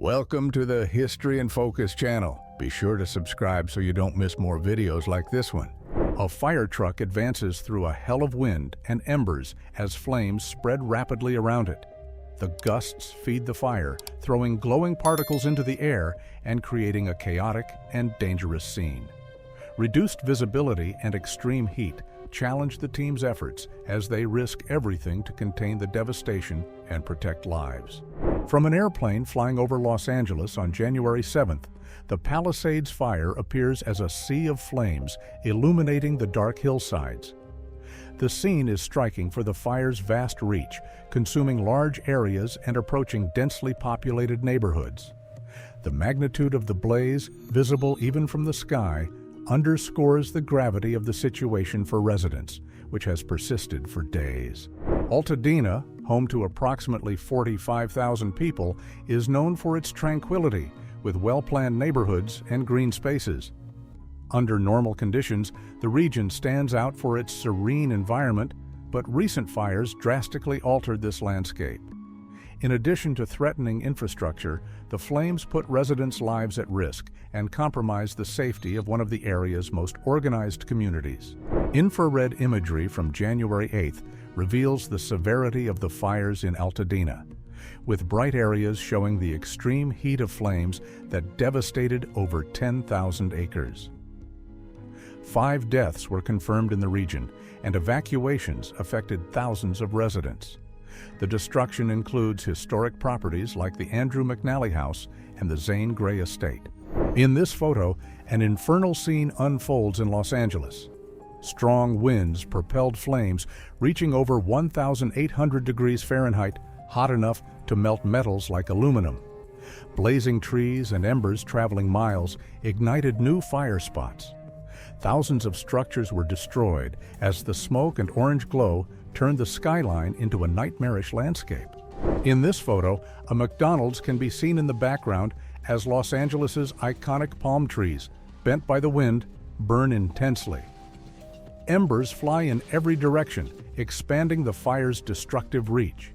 Welcome to the History in Focus channel. Be sure to subscribe so you don't miss more videos like this one. A fire truck advances through a hell of wind and embers as flames spread rapidly around it. The gusts feed the fire, throwing glowing particles into the air and creating a chaotic and dangerous scene. Reduced visibility and extreme heat challenge the team's efforts as they risk everything to contain the devastation and protect lives. From an airplane flying over Los Angeles on January 7th, the Palisades fire appears as a sea of flames illuminating the dark hillsides. The scene is striking for the fire's vast reach, consuming large areas and approaching densely populated neighborhoods. The magnitude of the blaze, visible even from the sky, underscores the gravity of the situation for residents, which has persisted for days. Altadena, home to approximately 45,000 people, is known for its tranquility, with well-planned neighborhoods and green spaces. Under normal conditions, the region stands out for its serene environment, but recent fires drastically altered this landscape. In addition to threatening infrastructure, the flames put residents' lives at risk and compromise the safety of one of the area's most organized communities. Infrared imagery from January 8th reveals the severity of the fires in Altadena, with bright areas showing the extreme heat of flames that devastated over 10,000 acres. 5 deaths were confirmed in the region, and evacuations affected thousands of residents. The destruction includes historic properties like the Andrew McNally House and the Zane Grey Estate. In this photo, an infernal scene unfolds in Los Angeles. Strong winds propelled flames reaching over 1,800 degrees Fahrenheit, hot enough to melt metals like aluminum. Blazing trees and embers traveling miles ignited new fire spots. Thousands of structures were destroyed as the smoke and orange glow turned the skyline into a nightmarish landscape. In this photo, a McDonald's can be seen in the background as Los Angeles's iconic palm trees, bent by the wind, burn intensely. Embers fly in every direction, expanding the fire's destructive reach.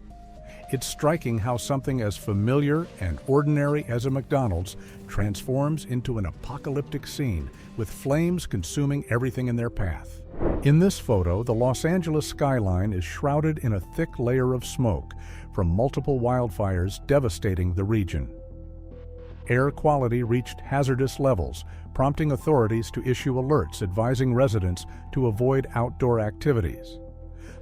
It's striking how something as familiar and ordinary as a McDonald's transforms into an apocalyptic scene, with flames consuming everything in their path. In this photo, the Los Angeles skyline is shrouded in a thick layer of smoke from multiple wildfires devastating the region. Air quality reached hazardous levels, prompting authorities to issue alerts advising residents to avoid outdoor activities.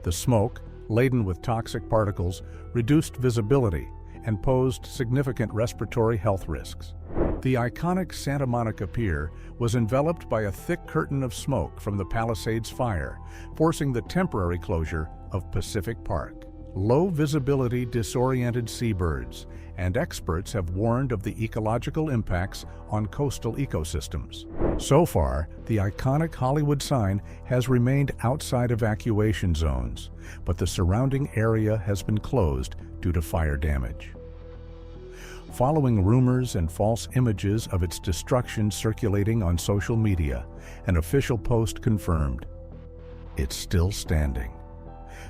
The smoke, laden with toxic particles, reduced visibility and posed significant respiratory health risks. The iconic Santa Monica Pier was enveloped by a thick curtain of smoke from the Palisades fire, forcing the temporary closure of Pacific Park. Low visibility disoriented seabirds, and experts have warned of the ecological impacts on coastal ecosystems. So far, the iconic Hollywood sign has remained outside evacuation zones, but the surrounding area has been closed due to fire damage. Following rumors and false images of its destruction circulating on social media, an official post confirmed, "It's still standing."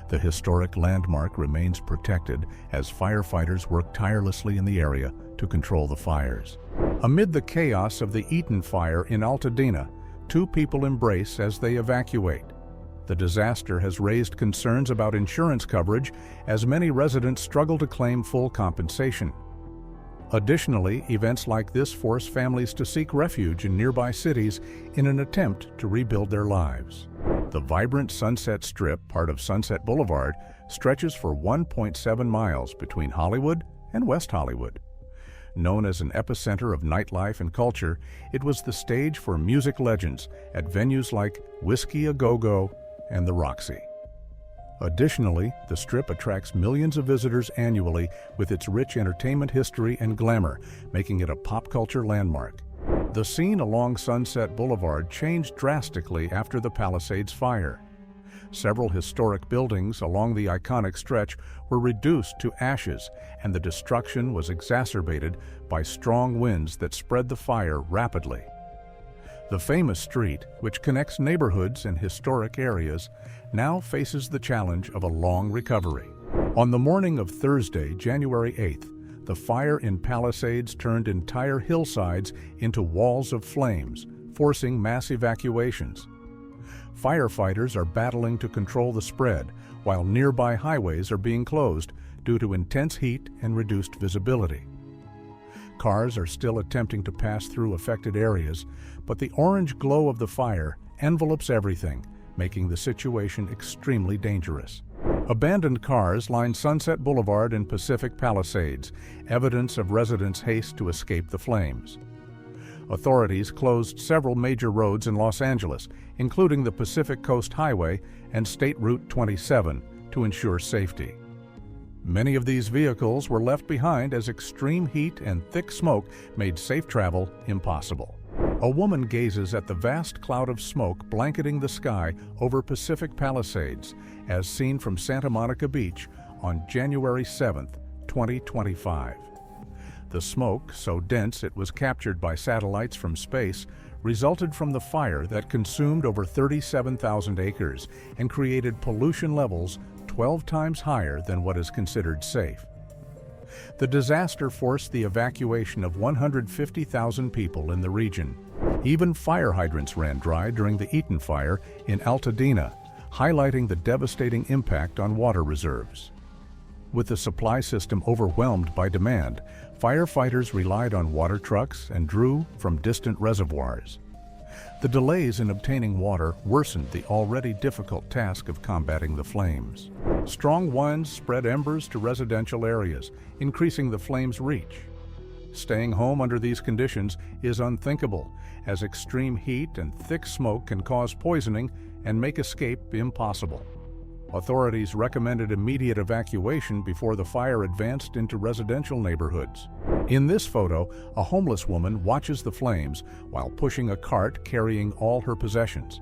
The historic landmark remains protected as firefighters work tirelessly in the area to control the fires. Amid the chaos of the Eaton fire in Altadena, 2 people embrace as they evacuate. The disaster has raised concerns about insurance coverage as many residents struggle to claim full compensation. Additionally, events like this force families to seek refuge in nearby cities in an attempt to rebuild their lives. The vibrant Sunset Strip, part of Sunset Boulevard, stretches for 1.7 miles between Hollywood and West Hollywood. Known as an epicenter of nightlife and culture, it was the stage for music legends at venues like Whiskey A Go-Go and the Roxy. Additionally, the Strip attracts millions of visitors annually with its rich entertainment history and glamour, making it a pop culture landmark. The scene along Sunset Boulevard changed drastically after the Palisades fire. Several historic buildings along the iconic stretch were reduced to ashes, and the destruction was exacerbated by strong winds that spread the fire rapidly. The famous street, which connects neighborhoods and historic areas, now faces the challenge of a long recovery. On the morning of Thursday, January 8th, the fire in Palisades turned entire hillsides into walls of flames, forcing mass evacuations. Firefighters are battling to control the spread, while nearby highways are being closed due to intense heat and reduced visibility. Cars are still attempting to pass through affected areas, but the orange glow of the fire envelopes everything, making the situation extremely dangerous. Abandoned cars line Sunset Boulevard in Pacific Palisades, evidence of residents' haste to escape the flames. Authorities closed several major roads in Los Angeles, including the Pacific Coast Highway and State Route 27, to ensure safety. Many of these vehicles were left behind as extreme heat and thick smoke made safe travel impossible. A woman gazes at the vast cloud of smoke blanketing the sky over Pacific Palisades, as seen from Santa Monica Beach on January 7, 2025. The smoke, so dense it was captured by satellites from space, resulted from the fire that consumed over 37,000 acres and created pollution levels 12 times higher than what is considered safe. The disaster forced the evacuation of 150,000 people in the region. Even fire hydrants ran dry during the Eaton fire in Altadena, highlighting the devastating impact on water reserves. With the supply system overwhelmed by demand, firefighters relied on water trucks and drew from distant reservoirs. The delays in obtaining water worsened the already difficult task of combating the flames. Strong winds spread embers to residential areas, increasing the flames' reach. Staying home under these conditions is unthinkable, as extreme heat and thick smoke can cause poisoning and make escape impossible. Authorities recommended immediate evacuation before the fire advanced into residential neighborhoods. In this photo, a homeless woman watches the flames while pushing a cart carrying all her possessions.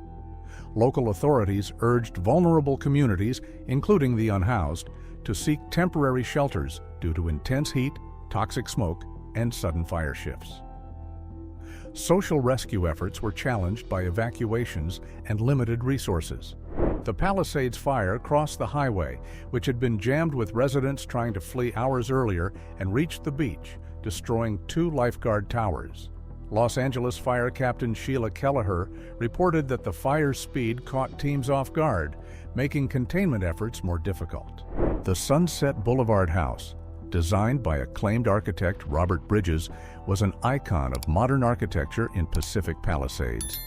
Local authorities urged vulnerable communities, including the unhoused, to seek temporary shelters due to intense heat, toxic smoke, and sudden fire shifts. Social rescue efforts were challenged by evacuations and limited resources. The Palisades fire crossed the highway, which had been jammed with residents trying to flee hours earlier, and reached the beach, destroying 2 lifeguard towers. Los Angeles Fire Captain Sheila Kelleher reported that the fire's speed caught teams off guard, making containment efforts more difficult. The Sunset Boulevard house, designed by acclaimed architect Robert Bridges, was an icon of modern architecture in Pacific Palisades.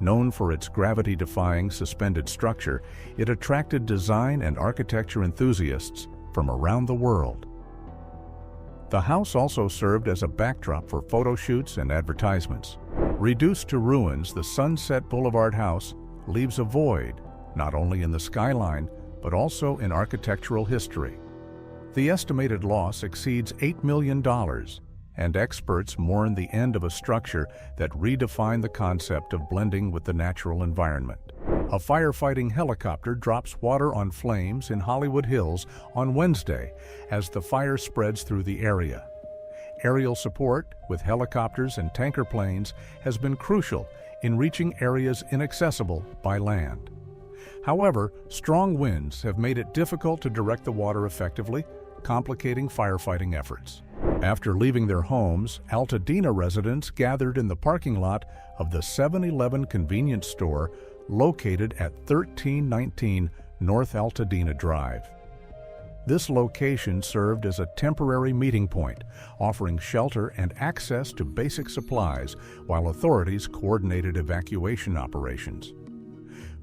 Known for its gravity-defying suspended structure, it attracted design and architecture enthusiasts from around the world. The house also served as a backdrop for photo shoots and advertisements. Reduced to ruins, the Sunset Boulevard house leaves a void, not only in the skyline, but also in architectural history. The estimated loss exceeds $8 million, and experts mourn the end of a structure that redefined the concept of blending with the natural environment. A firefighting helicopter drops water on flames in Hollywood Hills on Wednesday as the fire spreads through the area. Aerial support with helicopters and tanker planes has been crucial in reaching areas inaccessible by land. However, strong winds have made it difficult to direct the water effectively, complicating firefighting efforts. After leaving their homes, Altadena residents gathered in the parking lot of the 7-Eleven convenience store located at 1319 North Altadena Drive. This location served as a temporary meeting point, offering shelter and access to basic supplies while authorities coordinated evacuation operations.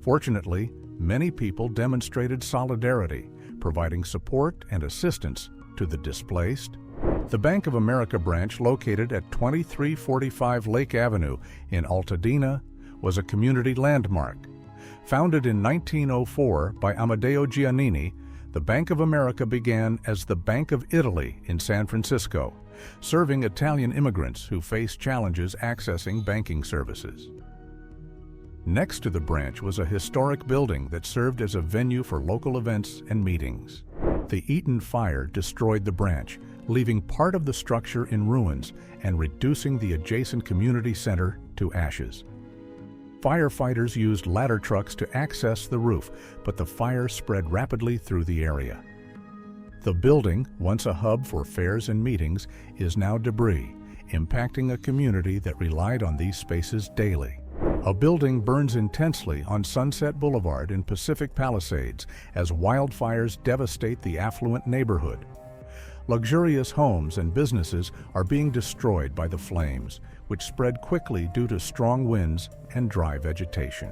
Fortunately, many people demonstrated solidarity, providing support and assistance to the displaced. The Bank of America branch located at 2345 Lake Avenue in Altadena was a community landmark. Founded in 1904 by Amedeo Giannini, the Bank of America began as the Bank of Italy in San Francisco, serving Italian immigrants who faced challenges accessing banking services. Next to the branch was a historic building that served as a venue for local events and meetings. The Eaton fire destroyed the branch, leaving part of the structure in ruins and reducing the adjacent community center to ashes. Firefighters used ladder trucks to access the roof, but the fire spread rapidly through the area. The building, once a hub for fairs and meetings, is now debris, impacting a community that relied on these spaces daily. A building burns intensely on Sunset Boulevard in Pacific Palisades as wildfires devastate the affluent neighborhood. Luxurious homes and businesses are being destroyed by the flames, which spread quickly due to strong winds and dry vegetation.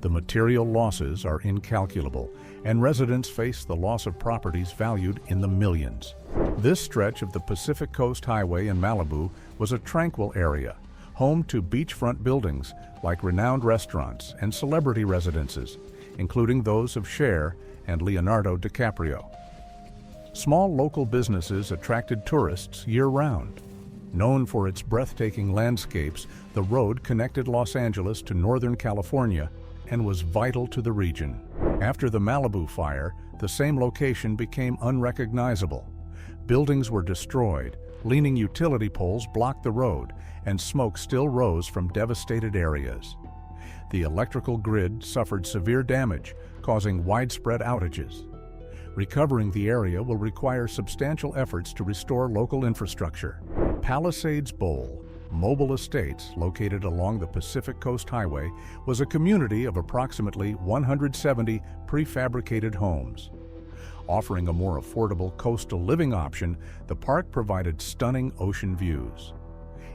The material losses are incalculable, and residents face the loss of properties valued in the millions. This stretch of the Pacific Coast Highway in Malibu was a tranquil area, home to beachfront buildings like renowned restaurants and celebrity residences, including those of Cher and Leonardo DiCaprio. Small local businesses attracted tourists year-round. Known for its breathtaking landscapes, the road connected Los Angeles to Northern California and was vital to the region. After the Malibu fire, the same location became unrecognizable. Buildings were destroyed, leaning utility poles blocked the road, and smoke still rose from devastated areas. The electrical grid suffered severe damage, causing widespread outages. Recovering the area will require substantial efforts to restore local infrastructure. Palisades Bowl, Mobile Estates, located along the Pacific Coast Highway, was a community of approximately 170 prefabricated homes. Offering a more affordable coastal living option, the park provided stunning ocean views.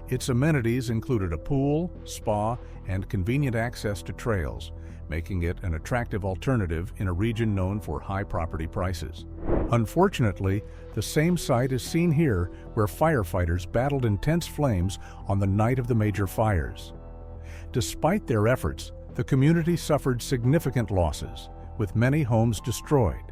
Its amenities included a pool, spa, and convenient access to trails, making it an attractive alternative in a region known for high property prices. Unfortunately, the same sight is seen here, where firefighters battled intense flames on the night of the major fires. Despite their efforts, the community suffered significant losses, with many homes destroyed.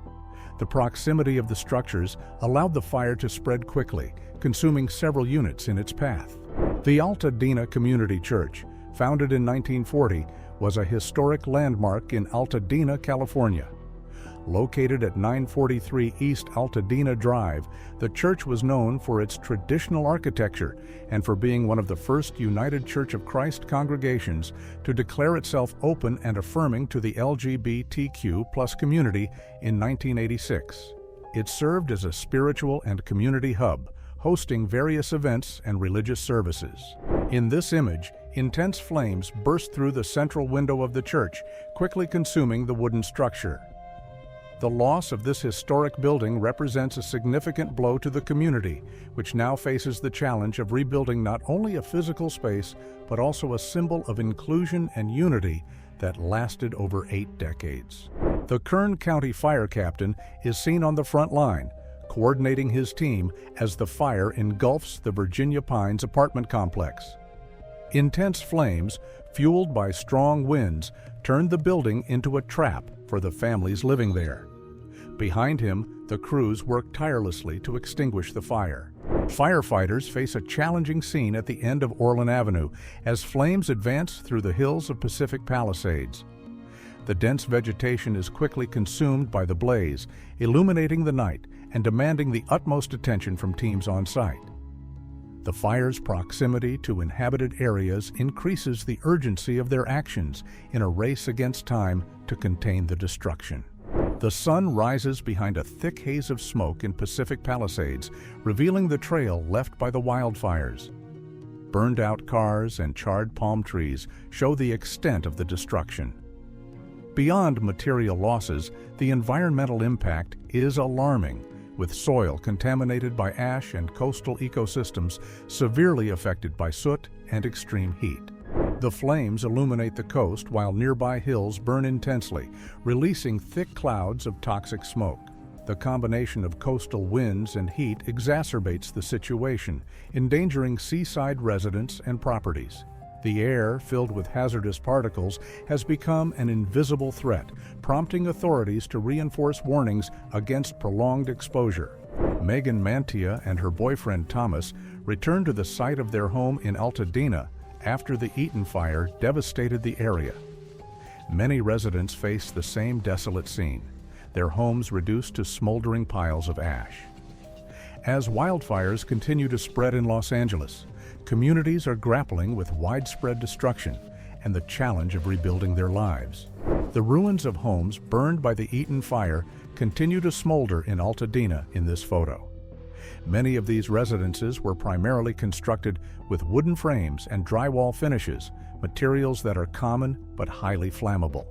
The proximity of the structures allowed the fire to spread quickly, consuming several units in its path. The Altadena Community Church, founded in 1940, was a historic landmark in Altadena, California. Located at 943 East Altadena Drive, the church was known for its traditional architecture and for being one of the first United Church of Christ congregations to declare itself open and affirming to the LGBTQ+ community in 1986. It served as a spiritual and community hub, hosting various events and religious services. In this image, intense flames burst through the central window of the church, quickly consuming the wooden structure. The loss of this historic building represents a significant blow to the community, which now faces the challenge of rebuilding not only a physical space, but also a symbol of inclusion and unity that lasted over 8 decades. The Kern County Fire Captain is seen on the front line, coordinating his team as the fire engulfs the Virginia Pines apartment complex. Intense flames, fueled by strong winds, turned the building into a trap for the families living there. Behind him, the crews worked tirelessly to extinguish the fire. Firefighters face a challenging scene at the end of Orland Avenue as flames advance through the hills of Pacific Palisades. The dense vegetation is quickly consumed by the blaze, illuminating the night and demanding the utmost attention from teams on site. The fire's proximity to inhabited areas increases the urgency of their actions in a race against time to contain the destruction. The sun rises behind a thick haze of smoke in Pacific Palisades, revealing the trail left by the wildfires. Burned-out cars and charred palm trees show the extent of the destruction. Beyond material losses, the environmental impact is alarming, with soil contaminated by ash and coastal ecosystems severely affected by soot and extreme heat. The flames illuminate the coast while nearby hills burn intensely, releasing thick clouds of toxic smoke. The combination of coastal winds and heat exacerbates the situation, endangering seaside residents and properties. The air, filled with hazardous particles, has become an invisible threat, prompting authorities to reinforce warnings against prolonged exposure. Megan Mantia and her boyfriend Thomas returned to the site of their home in Altadena after the Eaton fire devastated the area. Many residents face the same desolate scene, their homes reduced to smoldering piles of ash. As wildfires continue to spread in Los Angeles, communities are grappling with widespread destruction and the challenge of rebuilding their lives. The ruins of homes burned by the Eaton fire continue to smolder in Altadena in this photo. Many of these residences were primarily constructed with wooden frames and drywall finishes, materials that are common but highly flammable.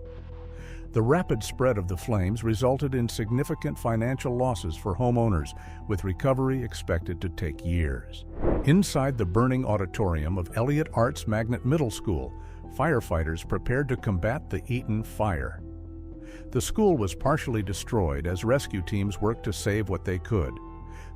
The rapid spread of the flames resulted in significant financial losses for homeowners, with recovery expected to take years. Inside the burning auditorium of Elliott Arts Magnet Middle School, firefighters prepared to combat the Eaton fire. The school was partially destroyed as rescue teams worked to save what they could.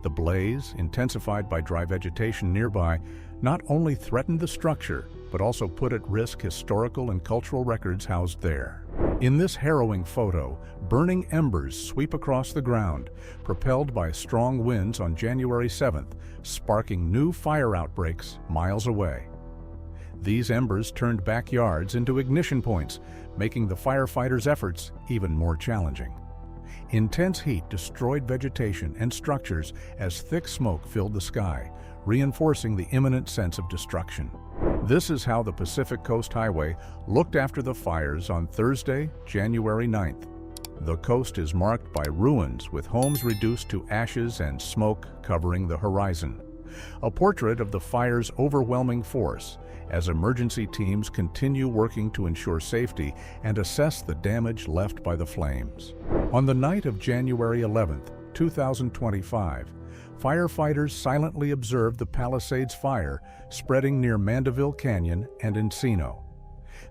The blaze, intensified by dry vegetation nearby, not only threatened the structure, but also put at risk historical and cultural records housed there. In this harrowing photo, burning embers sweep across the ground, propelled by strong winds on January 7th, sparking new fire outbreaks miles away. These embers turned backyards into ignition points, making the firefighters' efforts even more challenging. Intense heat destroyed vegetation and structures as thick smoke filled the sky, reinforcing the imminent sense of destruction. This is how the Pacific Coast Highway looked after the fires on Thursday, January 9th. The coast is marked by ruins, with homes reduced to ashes and smoke covering the horizon. A portrait of the fire's overwhelming force, as emergency teams continue working to ensure safety and assess the damage left by the flames. On the night of January 11th, 2025, firefighters silently observed the Palisades fire spreading near Mandeville Canyon and Encino.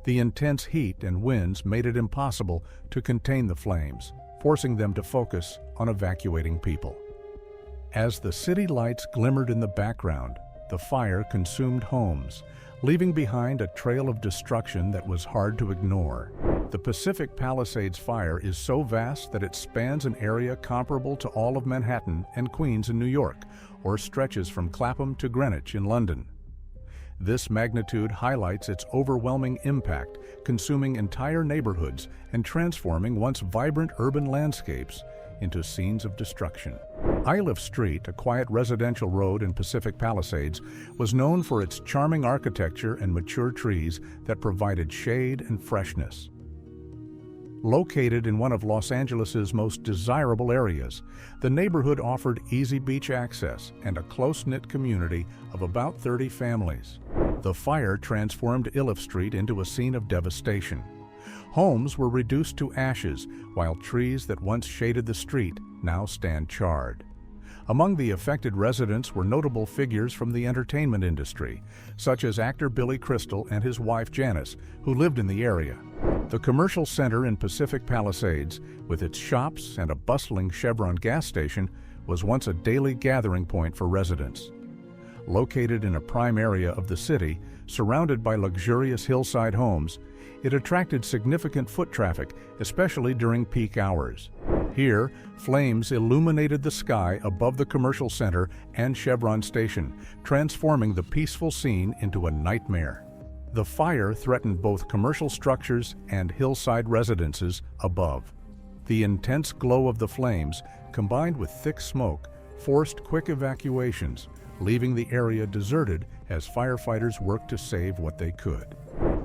The intense heat and winds made it impossible to contain the flames, forcing them to focus on evacuating people. As the city lights glimmered in the background, the fire consumed homes, leaving behind a trail of destruction that was hard to ignore. The Pacific Palisades fire is so vast that it spans an area comparable to all of Manhattan and Queens in New York, or stretches from Clapham to Greenwich in London. This magnitude highlights its overwhelming impact, consuming entire neighborhoods and transforming once vibrant urban landscapes into scenes of destruction. Iliff Street, a quiet residential road in Pacific Palisades, was known for its charming architecture and mature trees that provided shade and freshness. Located in one of Los Angeles's most desirable areas, the neighborhood offered easy beach access and a close-knit community of about 30 families. The fire transformed Iliff Street into a scene of devastation. Homes were reduced to ashes, while trees that once shaded the street now stand charred. Among the affected residents were notable figures from the entertainment industry, such as actor Billy Crystal and his wife Janice, who lived in the area. The commercial center in Pacific Palisades, with its shops and a bustling Chevron gas station, was once a daily gathering point for residents. Located in a prime area of the city, surrounded by luxurious hillside homes, it attracted significant foot traffic, especially during peak hours. Here, flames illuminated the sky above the commercial center and Chevron station, transforming the peaceful scene into a nightmare. The fire threatened both commercial structures and hillside residences above. The intense glow of the flames, combined with thick smoke, forced quick evacuations, leaving the area deserted as firefighters worked to save what they could.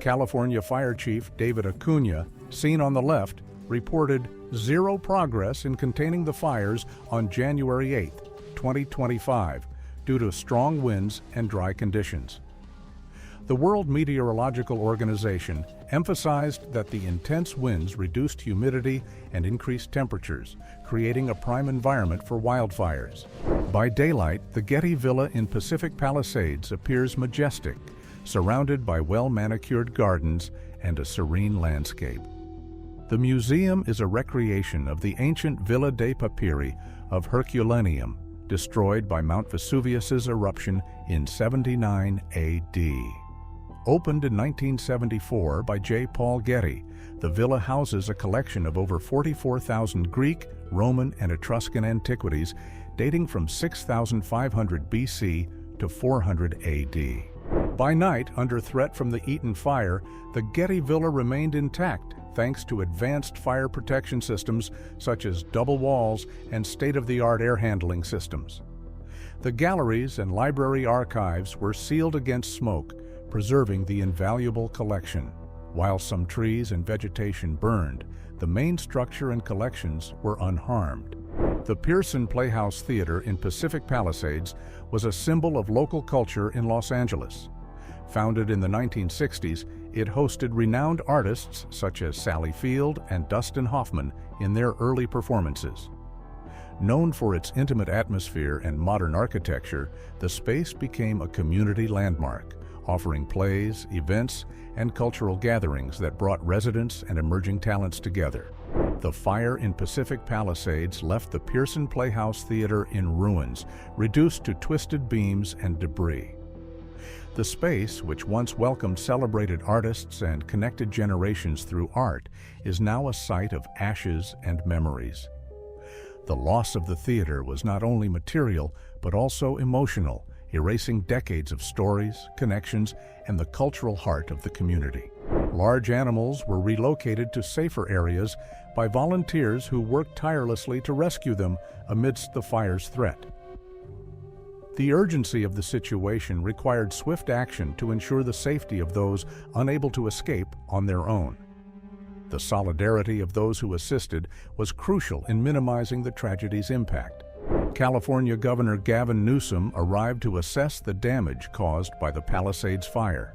California Fire Chief David Acuna, seen on the left, reported zero progress in containing the fires on January 8, 2025, due to strong winds and dry conditions. The World Meteorological Organization emphasized that the intense winds reduced humidity and increased temperatures, creating a prime environment for wildfires. By daylight, the Getty Villa in Pacific Palisades appears majestic, surrounded by well-manicured gardens and a serene landscape. The museum is a recreation of the ancient Villa dei Papiri of Herculaneum, destroyed by Mount Vesuvius's eruption in 79 AD. Opened in 1974 by J. Paul Getty, the villa houses a collection of over 44,000 Greek, Roman, and Etruscan antiquities dating from 6,500 BC to 400 AD. By night, under threat from the Eaton fire, the Getty Villa remained intact thanks to advanced fire protection systems such as double walls and state-of-the-art air handling systems. The galleries and library archives were sealed against smoke, preserving the invaluable collection, While some trees and vegetation burned, the main structure and collections were unharmed. The Pearson Playhouse Theater in Pacific Palisades was a symbol of local culture in Los Angeles. Founded in the 1960s, it hosted renowned artists such as Sally Field and Dustin Hoffman in their early performances. Known for its intimate atmosphere and modern architecture, the space became a community landmark, offering plays, events, and cultural gatherings that brought residents and emerging talents together. The fire in Pacific Palisades left the Pearson Playhouse Theater in ruins, reduced to twisted beams and debris. The space, which once welcomed celebrated artists and connected generations through art, is now a site of ashes and memories. The loss of the theater was not only material, but also emotional, erasing decades of stories, connections, and the cultural heart of the community. Large animals were relocated to safer areas by volunteers who worked tirelessly to rescue them amidst the fire's threat. The urgency of the situation required swift action to ensure the safety of those unable to escape on their own. The solidarity of those who assisted was crucial in minimizing the tragedy's impact. California Governor Gavin Newsom arrived to assess the damage caused by the Palisades fire.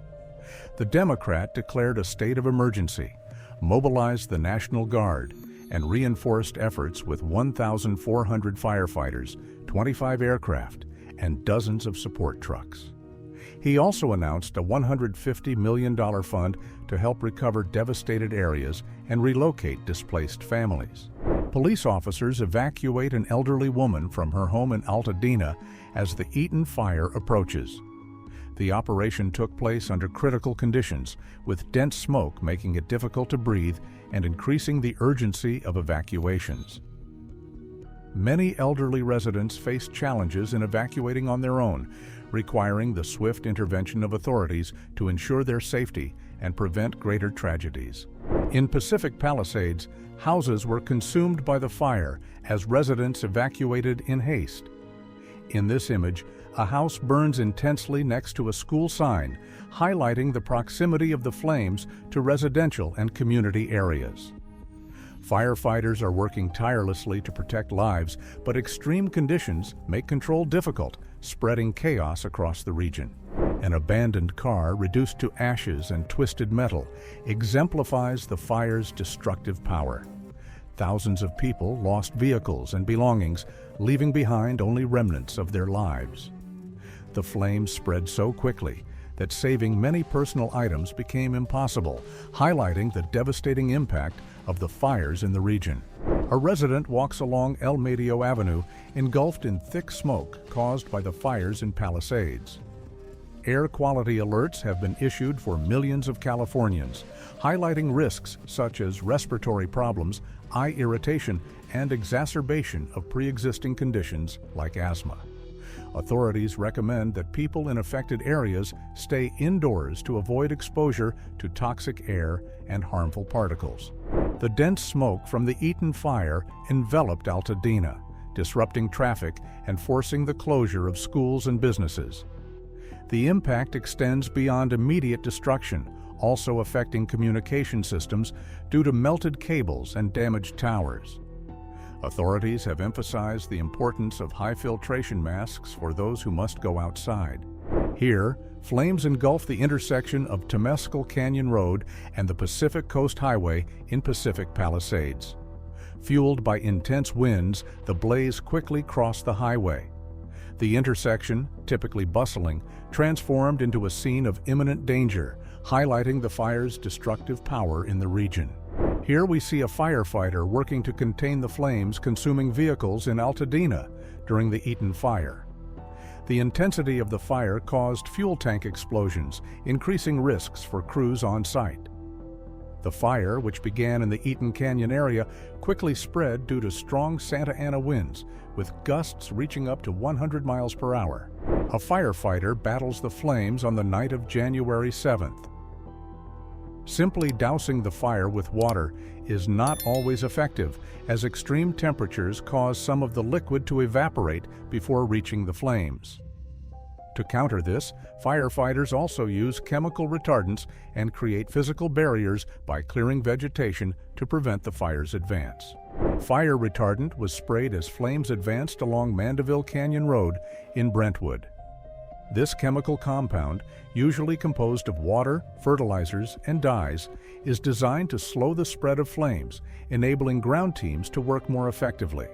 The Democrat declared a state of emergency, mobilized the National Guard, and reinforced efforts with 1,400 firefighters, 25 aircraft, and dozens of support trucks. He also announced a $150 million fund to help recover devastated areas and relocate displaced families. Police officers evacuate an elderly woman from her home in Altadena as the Eaton fire approaches. The operation took place under critical conditions, with dense smoke making it difficult to breathe and increasing the urgency of evacuations. Many elderly residents face challenges in evacuating on their own, requiring the swift intervention of authorities to ensure their safety and prevent greater tragedies. In Pacific Palisades, houses were consumed by the fire as residents evacuated in haste. In this image, a house burns intensely next to a school sign, highlighting the proximity of the flames to residential and community areas. Firefighters are working tirelessly to protect lives, but extreme conditions make control difficult, spreading chaos across the region. An abandoned car reduced to ashes and twisted metal exemplifies the fire's destructive power. Thousands of people lost vehicles and belongings, leaving behind only remnants of their lives. The flames spread so quickly that saving many personal items became impossible, highlighting the devastating impact of the fires in the region. A resident walks along El Medio Avenue, engulfed in thick smoke caused by the fires in Palisades. Air quality alerts have been issued for millions of Californians, highlighting risks such as respiratory problems, eye irritation, and exacerbation of pre-existing conditions like asthma. Authorities recommend that people in affected areas stay indoors to avoid exposure to toxic air and harmful particles. The dense smoke from the Eaton fire enveloped Altadena, disrupting traffic and forcing the closure of schools and businesses. The impact extends beyond immediate destruction, also affecting communication systems due to melted cables and damaged towers. Authorities have emphasized the importance of high filtration masks for those who must go outside. Here, flames engulf the intersection of Temescal Canyon Road and the Pacific Coast Highway in Pacific Palisades. Fueled by intense winds, the blaze quickly crossed the highway. The intersection, typically bustling, transformed into a scene of imminent danger, highlighting the fire's destructive power in the region. Here we see a firefighter working to contain the flames consuming vehicles in Altadena during the Eaton fire. The intensity of the fire caused fuel tank explosions, increasing risks for crews on site. The fire, which began in the Eaton Canyon area, quickly spread due to strong Santa Ana winds, with gusts reaching up to 100 miles per hour. A firefighter battles the flames on the night of January 7th. Simply dousing the fire with water is not always effective, as extreme temperatures cause some of the liquid to evaporate before reaching the flames. To counter this, firefighters also use chemical retardants and create physical barriers by clearing vegetation to prevent the fire's advance. Fire retardant was sprayed as flames advanced along Mandeville Canyon Road in Brentwood. This chemical compound, usually composed of water, fertilizers, and dyes, is designed to slow the spread of flames, enabling ground teams to work more effectively.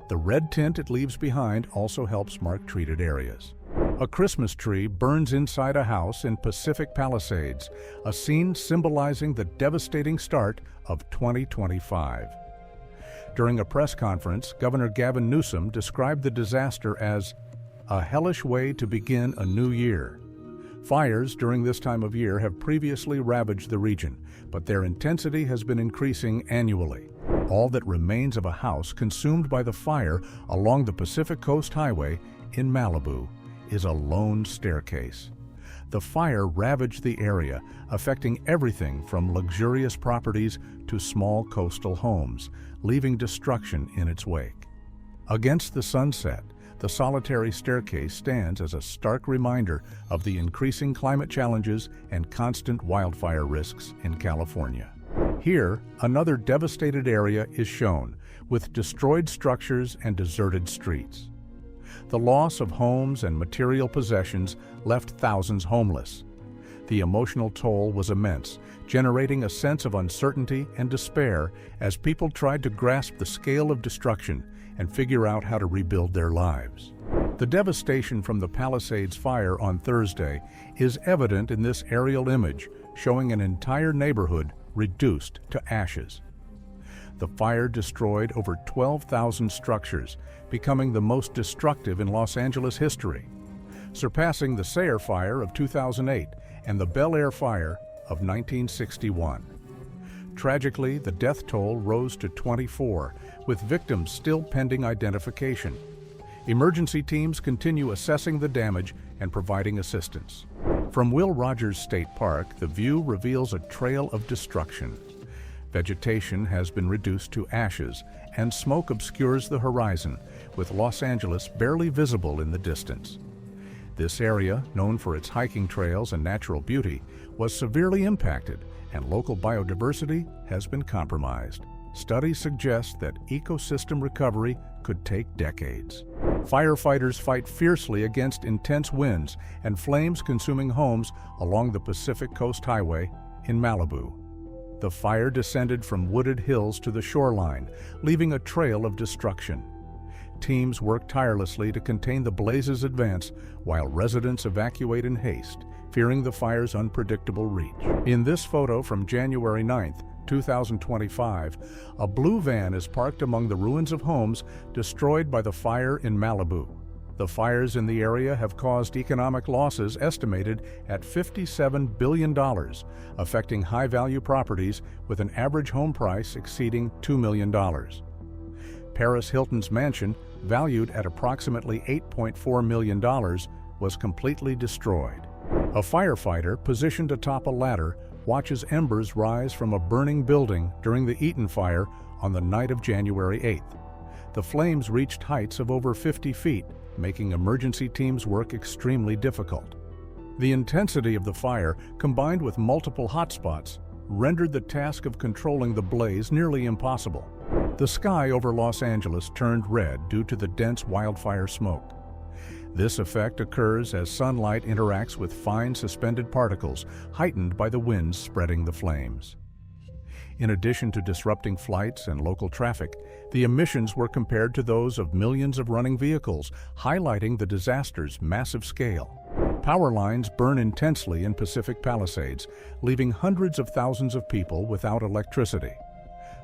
The red tint it leaves behind also helps mark treated areas. A Christmas tree burns inside a house in Pacific Palisades, a scene symbolizing the devastating start of 2025. During a press conference, Governor Gavin Newsom described the disaster as a hellish way to begin a new year. Fires during this time of year have previously ravaged the region, but their intensity has been increasing annually. All that remains of a house consumed by the fire along the Pacific Coast Highway in Malibu is a lone staircase. The fire ravaged the area, affecting everything from luxurious properties to small coastal homes, leaving destruction in its wake. Against the sunset, the solitary staircase stands as a stark reminder of the increasing climate challenges and constant wildfire risks in California. Here, another devastated area is shown, with destroyed structures and deserted streets. The loss of homes and material possessions left thousands homeless. The emotional toll was immense, generating a sense of uncertainty and despair as people tried to grasp the scale of destruction and figure out how to rebuild their lives. The devastation from the Palisades fire on Thursday is evident in this aerial image, showing an entire neighborhood reduced to ashes. The fire destroyed over 12,000 structures, becoming the most destructive in Los Angeles history, surpassing the Sayre Fire of 2008 and the Bel Air Fire of 1961. Tragically, the death toll rose to 24, with victims still pending identification. Emergency teams continue assessing the damage and providing assistance. From Will Rogers State Park, the view reveals a trail of destruction. Vegetation has been reduced to ashes, and smoke obscures the horizon, with Los Angeles barely visible in the distance. This area, known for its hiking trails and natural beauty, was severely impacted, and local biodiversity has been compromised. Studies suggest that ecosystem recovery could take decades. Firefighters fight fiercely against intense winds and flames consuming homes along the Pacific Coast Highway in Malibu. The fire descended from wooded hills to the shoreline, leaving a trail of destruction. Teams work tirelessly to contain the blaze's advance, while residents evacuate in haste, fearing the fire's unpredictable reach. In this photo from January 9, 2025, a blue van is parked among the ruins of homes destroyed by the fire in Malibu. The fires in the area have caused economic losses estimated at $57 billion, affecting high-value properties with an average home price exceeding $2 million. Paris Hilton's mansion, valued at approximately $8.4 million, was completely destroyed. A firefighter positioned atop a ladder watches embers rise from a burning building during the Eaton fire on the night of January 8th. The flames reached heights of over 50 feet, making emergency teams work extremely difficult. The intensity of the fire, combined with multiple hotspots, rendered the task of controlling the blaze nearly impossible. The sky over Los Angeles turned red due to the dense wildfire smoke. This effect occurs as sunlight interacts with fine suspended particles, heightened by the winds spreading the flames. In addition to disrupting flights and local traffic, the emissions were compared to those of millions of running vehicles, highlighting the disaster's massive scale. Power lines burn intensely in Pacific Palisades, leaving hundreds of thousands of people without electricity.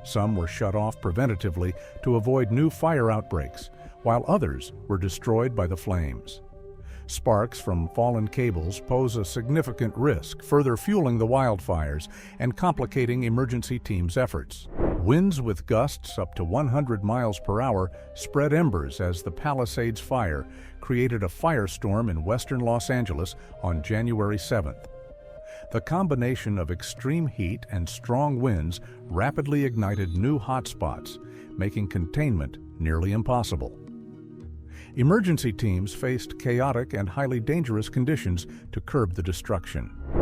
Some were shut off preventatively to avoid new fire outbreaks, while others were destroyed by the flames. Sparks from fallen cables pose a significant risk, further fueling the wildfires and complicating emergency teams' efforts. Winds with gusts up to 100 miles per hour spread embers as the Palisades fire created a firestorm in western Los Angeles on January 7th. The combination of extreme heat and strong winds rapidly ignited new hotspots, making containment nearly impossible. Emergency teams faced chaotic and highly dangerous conditions to curb the destruction.